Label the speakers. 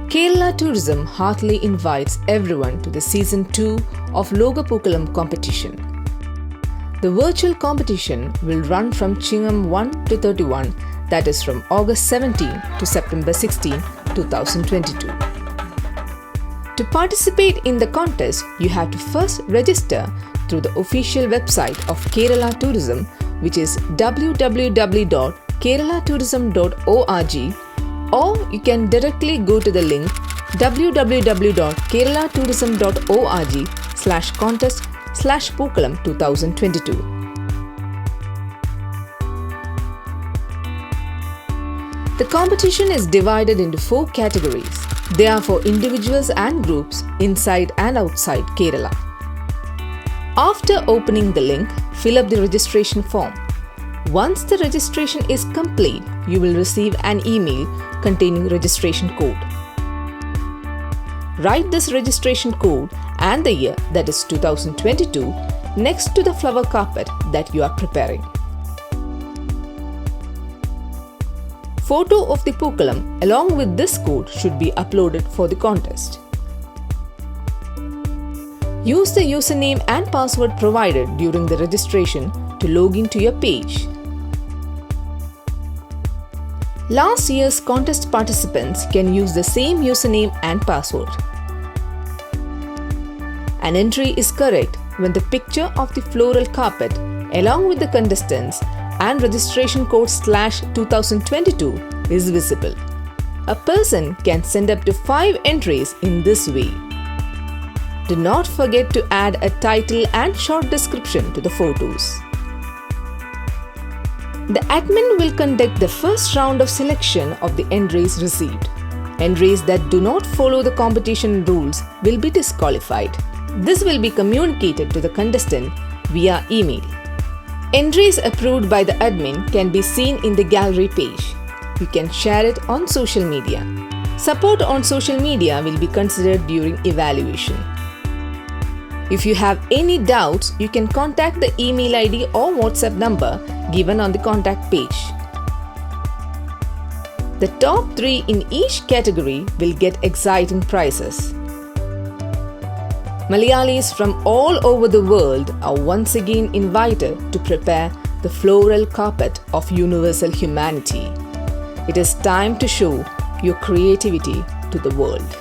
Speaker 1: Kerala Tourism heartily invites everyone to the Season 2 of Loka Pookkalam Competition. The virtual competition will run from Chingam 1 to 31, that is from August 17 to September 16, 2022. To participate in the contest, you have to first register through the official website of Kerala Tourism, which is www.keralatourism.org, or you can directly go to the link www.keralatourism.org/contest/Pookkalam 2022. The competition is divided into 4 categories. They are for individuals and groups inside and outside Kerala. After opening the link, fill up the registration form. Once the registration is complete, you will receive an email containing registration code. Write this registration code and the year, that is 2022, next to the flower carpet that you are preparing. Photo of the Pookkalam along with this code should be uploaded for the contest. Use the username and password provided during the registration to log into your page. Last year's contest participants can use the same username and password. An entry is correct when the picture of the floral carpet along with the contestants and registration code /2022 is visible. A person can send up to 5 entries in this way. Do not forget to add a title and short description to the photos. The admin will conduct the first round of selection of the entries received. Entries that do not follow the competition rules will be disqualified. This will be communicated to the contestant via email. Entries approved by the admin can be seen in the gallery page. You can share it on social media. Support on social media will be considered during evaluation. If you have any doubts, you can contact the email ID or WhatsApp number given on the contact page. The top 3 in each category will get exciting prizes. Malayalis from all over the world are once again invited to prepare the floral carpet of universal humanity. It is time to show your creativity to the world.